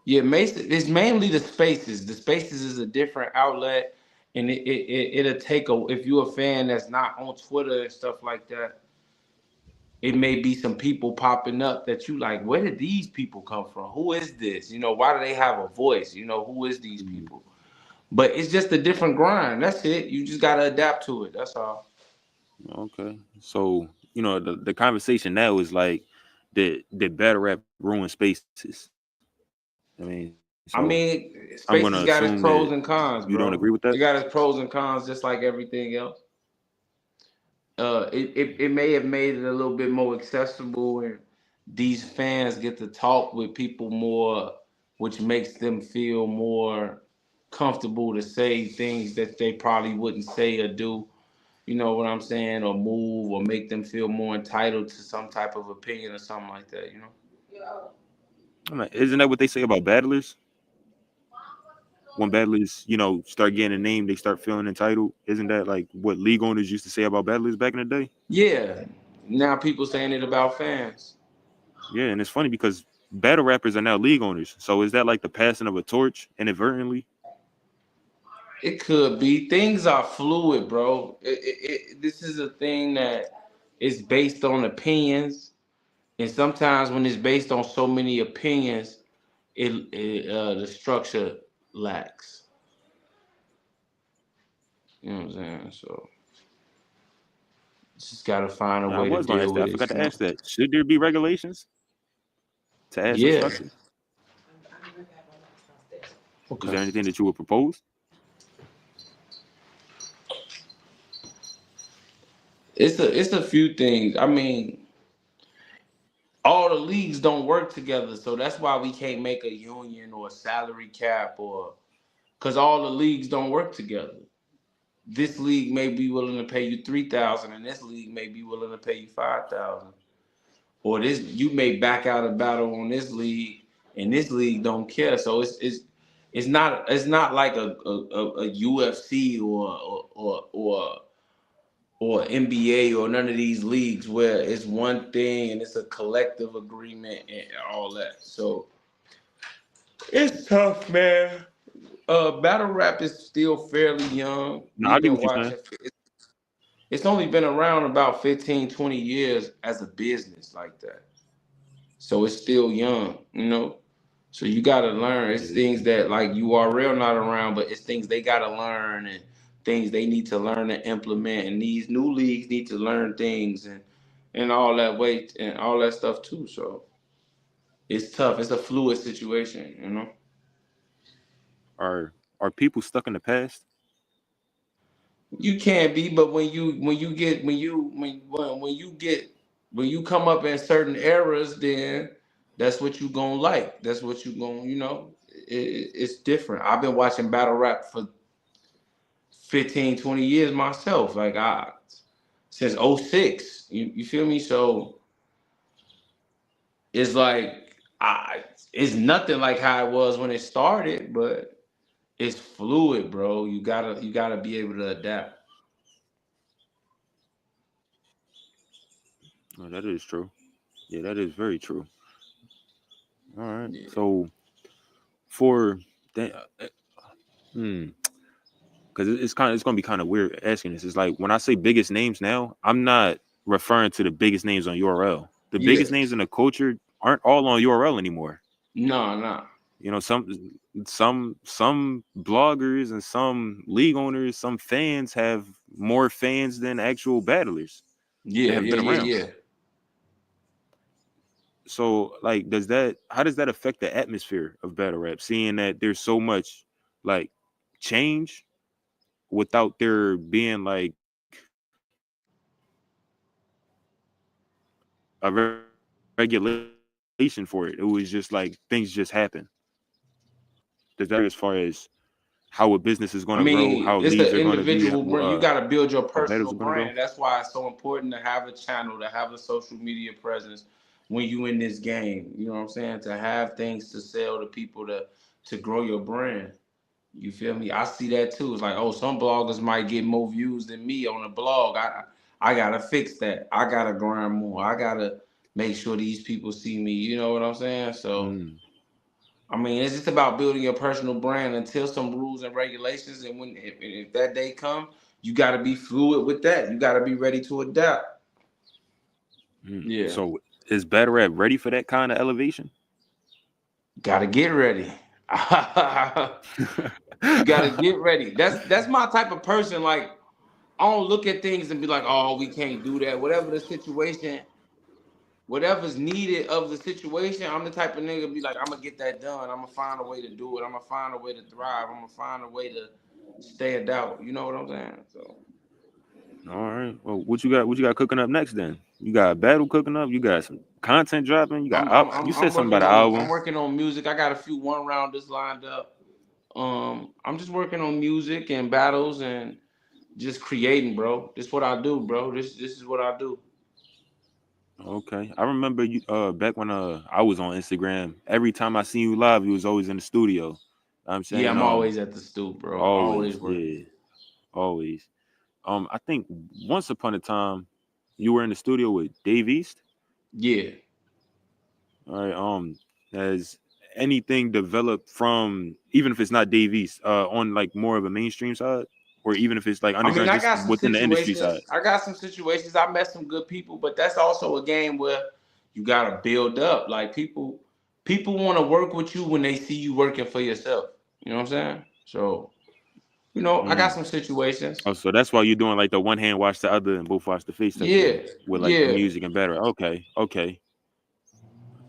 Speaker 2: Yeah, it's mainly the spaces. The spaces is a different outlet, and it'll take a, if you're a fan that's not on Twitter and stuff like that, it may be some people popping up that you like, where did these people come from? Who is this? You know, why do they have a voice? You know, who is these
Speaker 1: Mm.
Speaker 2: people? But it's just a different grind. That's it. You just gotta adapt to it. That's all.
Speaker 1: Okay. So, the conversation now is like did battle rap ruin spaces? I mean, so
Speaker 2: I mean,
Speaker 1: I'm gonna
Speaker 2: spaces
Speaker 1: assume
Speaker 2: got its
Speaker 1: that
Speaker 2: pros and
Speaker 1: you
Speaker 2: cons,
Speaker 1: don't agree with
Speaker 2: bro.
Speaker 1: that.
Speaker 2: It got its pros and cons, just like everything else. It may have made it a little bit more accessible, and these fans get to talk with people more, which makes them feel more comfortable to say things that they probably wouldn't say or do. You know what I'm saying? Or move, or make them feel more entitled to some type of opinion or something like that. You know?
Speaker 1: I'm like, isn't that what they say about battlers? When battlers, start getting a name, they start feeling entitled. Isn't that like what league owners used to say about battlers back in the day?
Speaker 2: Yeah. Now people saying it about fans.
Speaker 1: Yeah, and it's funny because battle rappers are now league owners. So is that like the passing of a torch inadvertently?
Speaker 2: It could be. Things are fluid, bro. This is a thing that is based on opinions, and sometimes when it's based on so many opinions, the structure lacks. You know what I'm saying? So just gotta find a
Speaker 1: I
Speaker 2: way to
Speaker 1: was gonna
Speaker 2: deal
Speaker 1: ask that.
Speaker 2: with
Speaker 1: I
Speaker 2: it.
Speaker 1: forgot
Speaker 2: You
Speaker 1: to
Speaker 2: know?
Speaker 1: ask that. Should there be regulations to add some
Speaker 2: Yeah.
Speaker 1: structure? Is
Speaker 2: Okay.
Speaker 1: there anything that you would propose?
Speaker 2: It's a few things. I mean, all the leagues don't work together, so that's why we can't make a union or a salary cap, or because all the leagues don't work together. This league may be willing to pay you 3,000, and this league may be willing to pay you 5,000. Or this, you may back out a battle on this league, and this league don't care. So it's not like a UFC or NBA or none of these leagues where it's one thing and it's a collective agreement and all that. So it's tough, man. Battle rap is still fairly young.
Speaker 1: No, I
Speaker 2: We've
Speaker 1: get
Speaker 2: been
Speaker 1: what you're saying.
Speaker 2: watching. It's only been around about 15, 20 years as a business like that. So it's still young, you know. So you gotta learn. It's
Speaker 1: Yeah.
Speaker 2: things that like URL not around, but it's things they gotta learn and things they need to learn and implement. And these new leagues need to learn things and all that weight and all that stuff too. So it's tough. It's a fluid situation, you know.
Speaker 1: Are people stuck in the past?
Speaker 2: You can't be, but when you come up in certain eras, then that's what you gonna like. That's what you gonna, it's different. I've been watching battle rap for 15, 20 years myself. Like I since '06. You feel me? So it's like it's nothing like how it was when it started, but it's fluid, bro. You gotta be able to adapt.
Speaker 1: Oh, that is true. Yeah, that is very true. All right.
Speaker 2: Yeah.
Speaker 1: So for that, hmm, because it's gonna be kind of weird asking this. It's like when I say biggest names now, I'm not referring to the biggest names on URL. The
Speaker 2: Yeah.
Speaker 1: biggest names in the culture aren't all on URL anymore.
Speaker 2: No, no.
Speaker 1: Some bloggers and some league owners, some fans have more fans than actual battlers that
Speaker 2: Yeah,
Speaker 1: have
Speaker 2: yeah,
Speaker 1: been
Speaker 2: yeah,
Speaker 1: around.
Speaker 2: yeah.
Speaker 1: So like how does that affect the atmosphere of battle rap, seeing that there's so much like change without there being like a regulation for it? It was just like things just happen. Does that as far as how a business is going to
Speaker 2: I
Speaker 1: grow, how
Speaker 2: mean, it's
Speaker 1: leagues
Speaker 2: an
Speaker 1: are going to be,
Speaker 2: individual brand. You got to build your
Speaker 1: how battles
Speaker 2: personal
Speaker 1: are going to go?
Speaker 2: brand. That's why it's so important to have a channel, to have a social media presence when you in this game. You know what I'm saying? To have things to sell to people to grow your brand. You feel me? I see that too. It's like, oh, some bloggers might get more views than me on a blog. I gotta fix that. I gotta grind more. I gotta make sure these people see me. You know what I'm saying? So
Speaker 1: Mm.
Speaker 2: I mean, it's just about building your personal brand until some rules and regulations. And if that day come, you got to be fluid with that. You got to be ready to adapt. Yeah,
Speaker 1: So is battle rap ready for that kind of elevation?
Speaker 2: gotta get ready. You gotta get ready. That's my type of person. Like, I don't look at things and be like, oh, we can't do that. Whatever the situation, whatever's needed of the situation, I'm the type of nigga be like, I'm gonna get that done. I'm gonna find a way to do it. I'm gonna find a way to thrive. I'm gonna find a way to stand out. You know what I'm saying? So
Speaker 1: All right. Well, what you got? What you got cooking up next? Then you got a battle cooking up. You got some content dropping. You got you said something about an
Speaker 2: I'm
Speaker 1: album.
Speaker 2: working on music. I got a few one rounders lined up. I'm just working on music and battles and just creating, bro. This is what I do, bro. This is what I do.
Speaker 1: Okay, I remember you back when I was on Instagram. Every time I seen you live, you was always in the studio. I'm
Speaker 2: Yeah,
Speaker 1: saying
Speaker 2: I'm always at the stoop, bro. Always
Speaker 1: always,
Speaker 2: working.
Speaker 1: yeah, always. I think once upon a time you were in the studio with Dave East.
Speaker 2: Yeah.
Speaker 1: All right. Has anything developed from, even if it's not Dave East, on like more of a mainstream side, or even if it's like
Speaker 2: I mean,
Speaker 1: underground, just within the industry side?
Speaker 2: I got some situations. I met some good people, but that's also a game where you gotta build up. Like, people want to work with you when they see you working for yourself. You know what I'm saying? So, I got
Speaker 1: Mm.
Speaker 2: some situations.
Speaker 1: Oh, so that's why you're doing like the one hand wash the other and both wash the face type
Speaker 2: Yeah,
Speaker 1: thing with like the
Speaker 2: yeah,
Speaker 1: music and better. Okay, okay.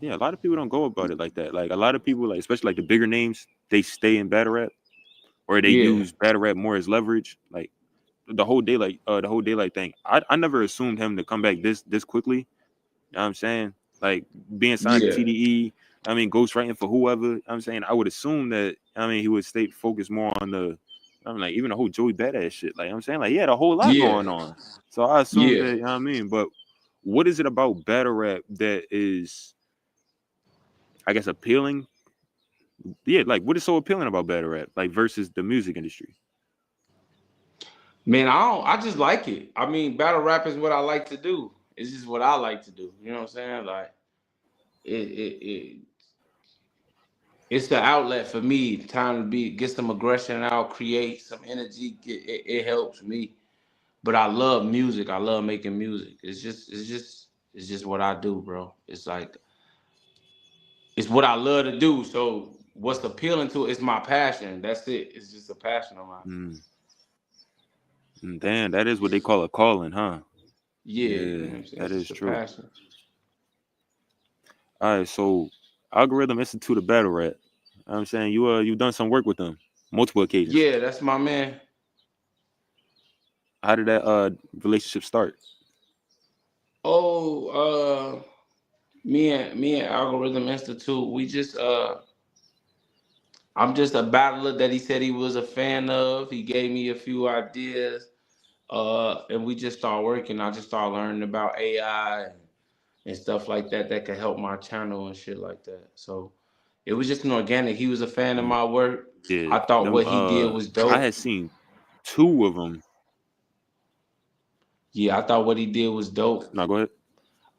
Speaker 1: Yeah, a lot of people don't go about it like that. Like a lot of people, like especially like the bigger names, they stay in battle rap or they
Speaker 2: yeah,
Speaker 1: use battle rap more as leverage. Like the whole daylight thing. I never assumed him to come back this quickly. You know what I'm saying? Like being signed to
Speaker 2: yeah,
Speaker 1: TDE, I mean, ghostwriting for whoever. You know what I'm saying, I would assume that, I mean, he would stay focused more on the, I'm like, even the whole Joey Badass shit. Like, you know what I'm saying, like, he had a whole lot
Speaker 2: yeah,
Speaker 1: going on. So I assumed
Speaker 2: yeah.
Speaker 1: that, you know what I mean? But what is it about battle rap that is, I guess, appealing? Yeah, like what is so appealing about battle rap, like versus the music industry?
Speaker 2: Man, I don't. I just like it. I mean, battle rap is what I like to do. It's just what I like to do. You know what I'm saying? Like, it it's the outlet for me. Time to get some aggression out, create some energy. It helps me. But I love music. I love making music. It's just what I do, bro. It's like, it's what I love to do. So what's appealing to it is my passion. That's it. It's just a passion of mine.
Speaker 1: Mm. Damn, that is what they call a calling, huh?
Speaker 2: Yeah, you know
Speaker 1: Yeah,
Speaker 2: what I'm saying?
Speaker 1: that
Speaker 2: It's
Speaker 1: is
Speaker 2: just a
Speaker 1: true.
Speaker 2: passion.
Speaker 1: All right, so Algorithm Institute of Battle Rap. I'm saying you've done some work with them, multiple occasions.
Speaker 2: Yeah, that's my man.
Speaker 1: How did that relationship start?
Speaker 2: Oh, me and Algorithm Institute, we just I'm just a battler that he said he was a fan of. He gave me a few ideas. And we just started working. I just started learning about AI and stuff like that that could help my channel and shit like that. So it was just an organic. He was a fan of
Speaker 1: Mm,
Speaker 2: my work.
Speaker 1: yeah,
Speaker 2: I thought
Speaker 1: them.
Speaker 2: what he did was
Speaker 1: I
Speaker 2: dope.
Speaker 1: had seen two of them.
Speaker 2: Yeah, I thought what he did was dope.
Speaker 1: No, go ahead.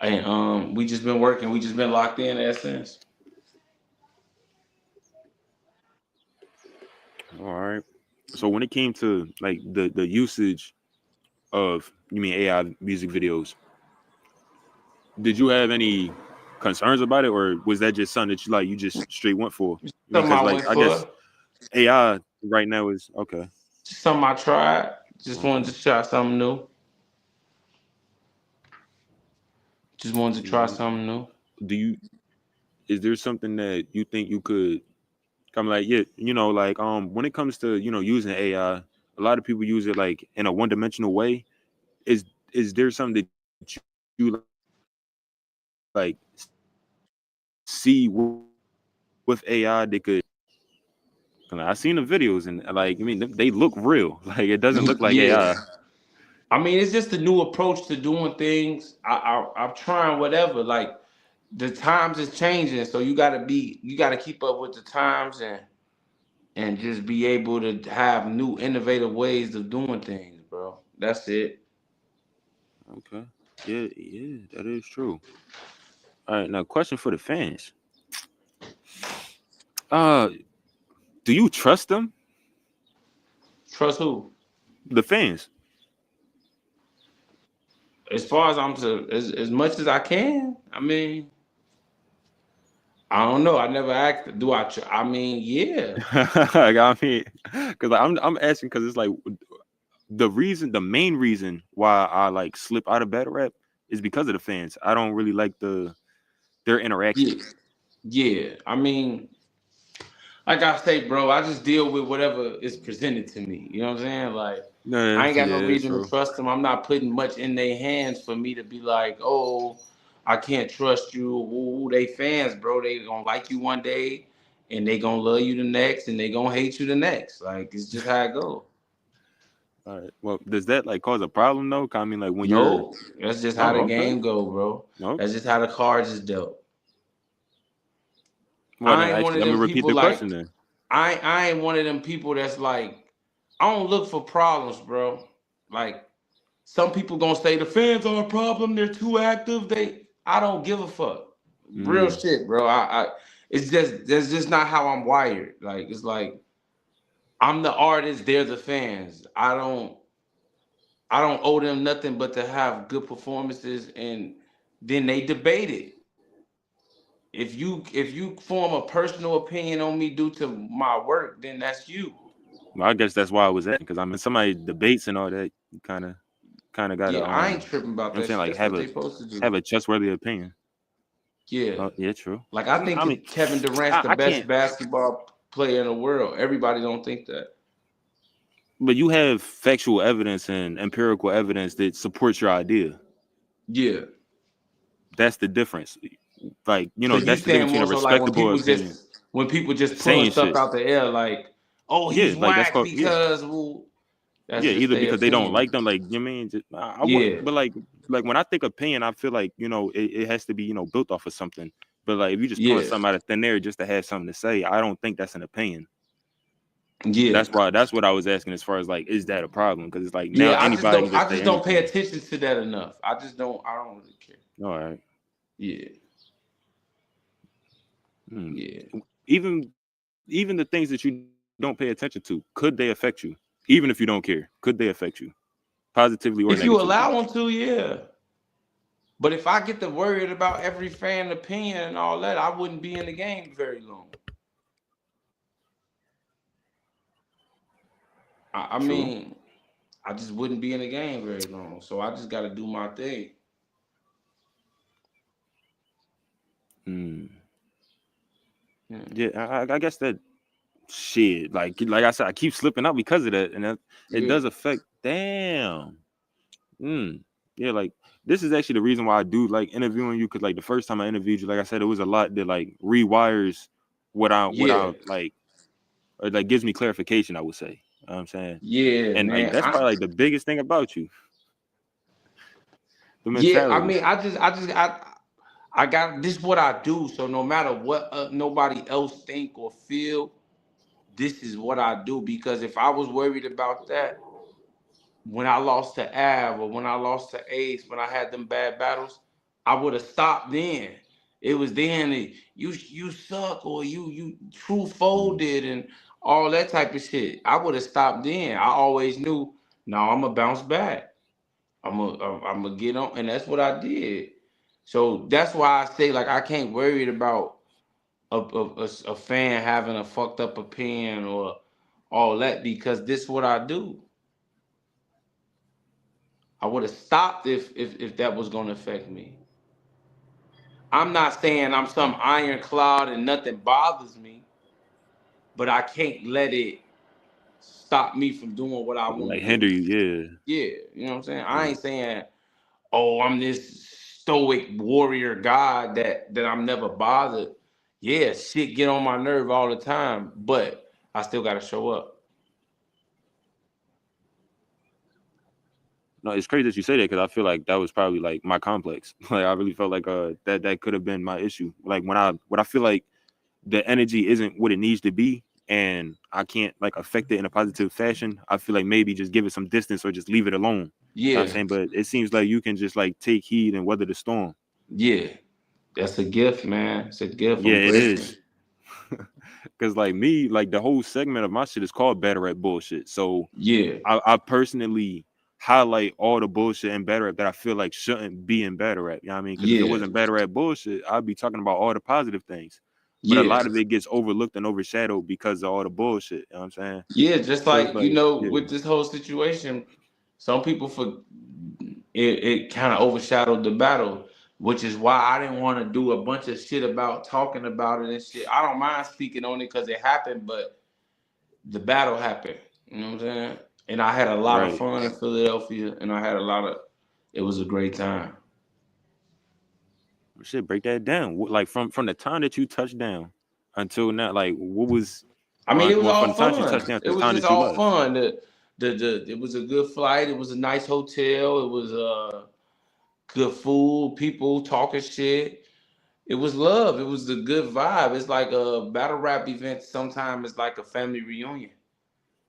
Speaker 2: And we just been working. We just been locked in ever since.
Speaker 1: All right. So when it came to like the usage of, you mean AI music videos, did you have any concerns about it, or was that just something that you just straight went for? I mean,
Speaker 2: Something
Speaker 1: because
Speaker 2: I
Speaker 1: like
Speaker 2: went
Speaker 1: I guess
Speaker 2: for.
Speaker 1: AI right now is okay.
Speaker 2: Just something I tried. Just wanted
Speaker 1: Okay.
Speaker 2: to try something new. Just wanted to
Speaker 1: All
Speaker 2: try
Speaker 1: right.
Speaker 2: something new.
Speaker 1: Do you is there something that you think you could come like, yeah, like when it comes to, using AI, a lot of people use it like in a one-dimensional way. Is is there something that you like see with AI that could, like, I've seen the videos and like, I mean, they look real. Like it doesn't look like
Speaker 2: Yeah.
Speaker 1: AI.
Speaker 2: I mean, it's just a new approach to doing things. I'm trying whatever. Like, the times is changing, so you gotta keep up with the times and just be able to have new innovative ways of doing things, bro. That's it.
Speaker 1: Okay. Yeah, yeah, that is true. All right, now question for the fans. Uh, do you trust them?
Speaker 2: Trust who?
Speaker 1: The fans.
Speaker 2: as far as as much as I can. I mean, I don't know. I never asked. Do I? I mean, yeah,
Speaker 1: Like, I mean, because I'm asking because it's like the main reason why I like slip out of battle rap is because of the fans. I don't really like their interaction.
Speaker 2: yeah, yeah. I mean, like I say, bro, I just deal with whatever is presented to me. You know what I'm saying? Like,
Speaker 1: Yeah,
Speaker 2: I ain't got no
Speaker 1: yeah,
Speaker 2: reason to
Speaker 1: true.
Speaker 2: trust them. I'm not putting much in their hands for me to be like, oh, I can't trust you. Ooh, they fans, bro. They gonna like you one day, and they gonna love you the next, and they gonna hate you the next. Like, it's just how it goes.
Speaker 1: All right. Well, does that like cause a problem though? 'Cause I mean, like when you're
Speaker 2: No, that's just how the
Speaker 1: oh, okay.
Speaker 2: game go, bro.
Speaker 1: No.
Speaker 2: That's just how the cards is dealt.
Speaker 1: Well,
Speaker 2: I
Speaker 1: then
Speaker 2: ain't one
Speaker 1: actually,
Speaker 2: of
Speaker 1: let me
Speaker 2: them
Speaker 1: repeat
Speaker 2: people
Speaker 1: the
Speaker 2: like
Speaker 1: question then.
Speaker 2: I ain't one of them people that's like I don't look for problems, bro. Like some people gonna say the fans are a problem. They're too active. I don't give a fuck. Real
Speaker 1: Mm.
Speaker 2: shit, bro. It's just that's just not how I'm wired. Like it's like I'm the artist. They're the fans. I don't owe them nothing but to have good performances, and then they debate it. If you form a personal opinion on me due to my work, then that's you.
Speaker 1: Well, I guess that's why I was at because I mean, somebody debates and all that. You kind of gotta
Speaker 2: Yeah, I ain't
Speaker 1: you
Speaker 2: tripping
Speaker 1: know
Speaker 2: about
Speaker 1: what I'm
Speaker 2: that
Speaker 1: saying,
Speaker 2: shit.
Speaker 1: like
Speaker 2: That's what they supposed to
Speaker 1: have
Speaker 2: do.
Speaker 1: a trustworthy opinion.
Speaker 2: Yeah.
Speaker 1: Yeah, true.
Speaker 2: Like I think
Speaker 1: I mean,
Speaker 2: Kevin Durant's the
Speaker 1: I
Speaker 2: best
Speaker 1: can't.
Speaker 2: basketball player in the world. Everybody don't think that.
Speaker 1: But you have factual evidence and empirical evidence that supports your idea.
Speaker 2: Yeah.
Speaker 1: That's the difference. Like,
Speaker 2: So you
Speaker 1: that's the difference
Speaker 2: saying
Speaker 1: between
Speaker 2: more
Speaker 1: a
Speaker 2: so like
Speaker 1: respectable opinion
Speaker 2: when people just pulling
Speaker 1: saying
Speaker 2: stuff
Speaker 1: shit.
Speaker 2: out the air like, oh,
Speaker 1: Yeah,
Speaker 2: he's
Speaker 1: like that's
Speaker 2: whack
Speaker 1: called yeah.
Speaker 2: because well, that's
Speaker 1: Yeah,
Speaker 2: just
Speaker 1: either
Speaker 2: their
Speaker 1: because they don't
Speaker 2: opinion.
Speaker 1: like them, like you mean, just, I want,
Speaker 2: Yeah.
Speaker 1: but like when I think opinion, I feel like it has to be built off of something. But like if you just pulling
Speaker 2: Yeah.
Speaker 1: something out of thin air just to have something to say, I don't think that's an opinion.
Speaker 2: Yeah.
Speaker 1: That's what I was asking as far as like, is that a problem? Because it's like now
Speaker 2: Yeah,
Speaker 1: anybody can just
Speaker 2: I
Speaker 1: say
Speaker 2: just don't pay
Speaker 1: anything.
Speaker 2: attention to that enough. I don't really care.
Speaker 1: All right.
Speaker 2: Yeah.
Speaker 1: Hmm.
Speaker 2: Yeah.
Speaker 1: Even the things that you don't pay attention to, could they affect you? Even if you don't care, could they affect you positively or
Speaker 2: If you
Speaker 1: negatively?
Speaker 2: allow them to, yeah. But if I get to worried about every fan opinion and all that, I wouldn't be in the game very long. I
Speaker 1: True.
Speaker 2: mean, I just wouldn't be in the game very long. So I just got to do my thing.
Speaker 1: Hmm.
Speaker 2: Yeah.
Speaker 1: Yeah, I guess that shit. Like I said, I keep slipping out because of that, and it
Speaker 2: Yeah.
Speaker 1: does affect. Damn. Mm. Yeah, like this is actually the reason why I do like interviewing you because like the first time I interviewed you, like I said, it was a lot that like rewires what
Speaker 2: Yeah.
Speaker 1: I like or like gives me clarification. I would say. You know what I'm saying,
Speaker 2: Yeah,
Speaker 1: and like
Speaker 2: man.
Speaker 1: that's probably like the biggest thing about you, the
Speaker 2: Yeah, I
Speaker 1: mentality.
Speaker 2: mean, I got this what I do. So no matter what nobody else think or feel, this is what I do. Because if I was worried about that, when I lost to Av or when I lost to Ace, when I had them bad battles, I would have stopped then. It was then that you suck or you true
Speaker 1: Mm.
Speaker 2: folded and all that type of shit. I would have stopped then. I always knew, no, I'm gonna bounce back. I'm gonna get on, and that's what I did. So that's why I say like I can't worry about a fan having a fucked up opinion or all that because this is what I do. I would have stopped if that was going to affect me. I'm not saying I'm some ironclad and nothing bothers me, but I can't let it stop me from doing what I want
Speaker 1: Like
Speaker 2: to
Speaker 1: hinder
Speaker 2: do.
Speaker 1: you, yeah.
Speaker 2: Yeah, you know what I'm saying? I
Speaker 1: Yeah.
Speaker 2: ain't saying, oh, I'm this stoic warrior god that I'm never bothered. Yeah, shit get on my nerve all the time, but I still got to show up.
Speaker 1: No, it's crazy that you say that because I feel like that was probably like my complex. Like I really felt like that could have been my issue. Like when I feel like the energy isn't what it needs to be and I can't like affect it in a positive fashion, I feel like maybe just give it some distance or just leave it alone. You know what I'm
Speaker 2: Yeah,
Speaker 1: saying? But it seems like you can just like take heed and weather the storm.
Speaker 2: yeah. That's a gift, man. It's a gift.
Speaker 1: Yeah,
Speaker 2: I'm
Speaker 1: it
Speaker 2: grateful.
Speaker 1: is. Cause like me, like the whole segment of my shit is called Better at Bullshit. So
Speaker 2: Yeah,
Speaker 1: I personally highlight all the bullshit in battle rap that I feel like shouldn't be in battle rap. You know what I mean? Because if it
Speaker 2: Yeah,
Speaker 1: wasn't battle rap bullshit, I'd be talking about all the positive things. But a
Speaker 2: yeah,
Speaker 1: lot of it gets overlooked and overshadowed because of all the bullshit. You know what I'm saying?
Speaker 2: yeah. Just
Speaker 1: So it's
Speaker 2: like
Speaker 1: like, yeah,
Speaker 2: with this whole situation, some people it kind of overshadowed the battle, which is why I didn't want to do a bunch of shit about talking about it and shit. I don't mind speaking on it because it happened, but the battle happened. You know what I'm saying? And I had a lot of
Speaker 1: right.
Speaker 2: fun in Philadelphia, and I had a lot of. It was a great time.
Speaker 1: Shit, break that down. Like from the time that you touched down until now, like what was,
Speaker 2: I mean, it was
Speaker 1: well,
Speaker 2: all
Speaker 1: from the time that you
Speaker 2: fun.
Speaker 1: touched down to
Speaker 2: It
Speaker 1: the
Speaker 2: was
Speaker 1: time
Speaker 2: just
Speaker 1: that you
Speaker 2: all
Speaker 1: left.
Speaker 2: fun. It was a good flight. It was a nice hotel. It was good food. People talking shit. It was love. It was a good vibe. It's like a battle rap event. Sometimes it's like a family reunion.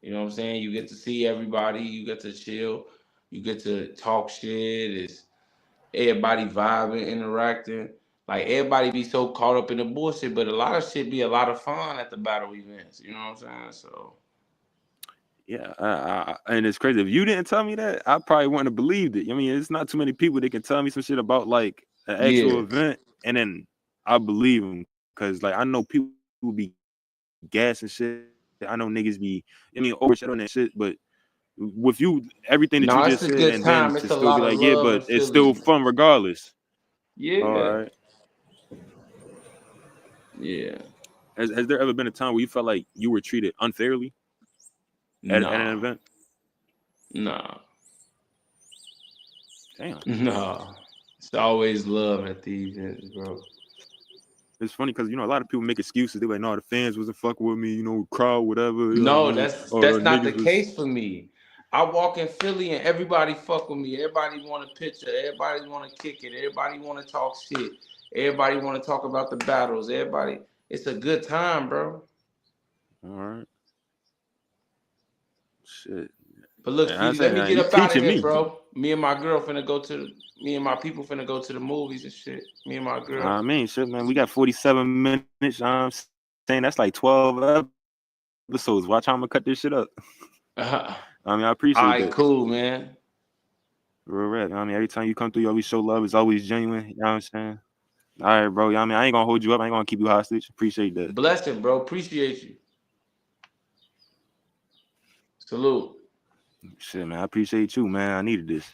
Speaker 2: You know what I'm saying? You get to see everybody. You get to chill. You get to talk shit. It's everybody vibing, interacting. Like everybody be so caught up in the bullshit, but a lot of shit be a lot of fun at the battle events. You know what I'm saying? So
Speaker 1: Yeah, and it's crazy. If you didn't tell me that, I probably wouldn't have believed it. I mean, it's not too many people that can tell me some shit about like an actual
Speaker 2: yeah.
Speaker 1: event, and then I believe them because like I know people be gassing shit. I know niggas be, I mean, overshadowing that shit. But with you, everything that you
Speaker 2: No, it's
Speaker 1: just
Speaker 2: a
Speaker 1: said,
Speaker 2: good
Speaker 1: and then
Speaker 2: time.
Speaker 1: to
Speaker 2: It's a
Speaker 1: still be
Speaker 2: lot of
Speaker 1: like, yeah,
Speaker 2: love
Speaker 1: but
Speaker 2: in
Speaker 1: it's
Speaker 2: Philly,
Speaker 1: still
Speaker 2: man.
Speaker 1: fun regardless. All
Speaker 2: Yeah.
Speaker 1: right.
Speaker 2: Yeah.
Speaker 1: Has there ever been a time where you felt like you were treated unfairly at an
Speaker 2: Nah.
Speaker 1: event?
Speaker 2: Nah.
Speaker 1: Damn.
Speaker 2: Nah. It's always love at the events, bro.
Speaker 1: It's funny because a lot of people make excuses. They're like, "No, the fans wasn't fucking with me. Crowd, whatever.
Speaker 2: No,
Speaker 1: Or
Speaker 2: that's not the
Speaker 1: niggas was."
Speaker 2: case for me. I walk in Philly and everybody fuck with me. Everybody want a picture. Everybody want to kick it. Everybody want to talk shit. Everybody want to talk about the battles. Everybody, it's a good time, bro.
Speaker 1: All right, shit.
Speaker 2: But look,
Speaker 1: Man, I
Speaker 2: Speedy, let
Speaker 1: say,
Speaker 2: me
Speaker 1: nah,
Speaker 2: get
Speaker 1: you
Speaker 2: up out of
Speaker 1: teaching
Speaker 2: here,
Speaker 1: me.
Speaker 2: bro. Me and my girl finna go to. Me and my people finna go to the movies and shit. Me and my girl.
Speaker 1: I mean, shit, man. We got 47 minutes. I'm saying that's like 12 episodes. Watch how I'm gonna cut this shit up.
Speaker 2: All
Speaker 1: I mean, I appreciate
Speaker 2: right,
Speaker 1: that.
Speaker 2: cool, man.
Speaker 1: Real rap. I mean, every time you come through, you always show love. It's always genuine. You know what I'm saying? All right, bro. I mean, I ain't gonna hold you up. I ain't gonna keep you hostage. Appreciate that.
Speaker 2: Blessing, bro. Appreciate you. Salute.
Speaker 1: Shit, man. I appreciate you, man. I needed this.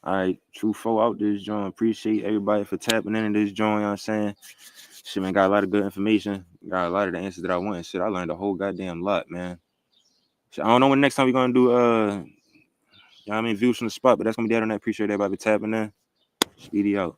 Speaker 1: All right, True Foe out this joint. Appreciate everybody for tapping into this joint. You know what I'm saying? Shit, man, got a lot of good information. Got a lot of the answers that I want. Shit, I learned a whole goddamn lot, man. Shit, I don't know when next time we're gonna do you know what I mean, views from the spot, but that's gonna be that on that. Appreciate everybody for tapping in. Speedy out.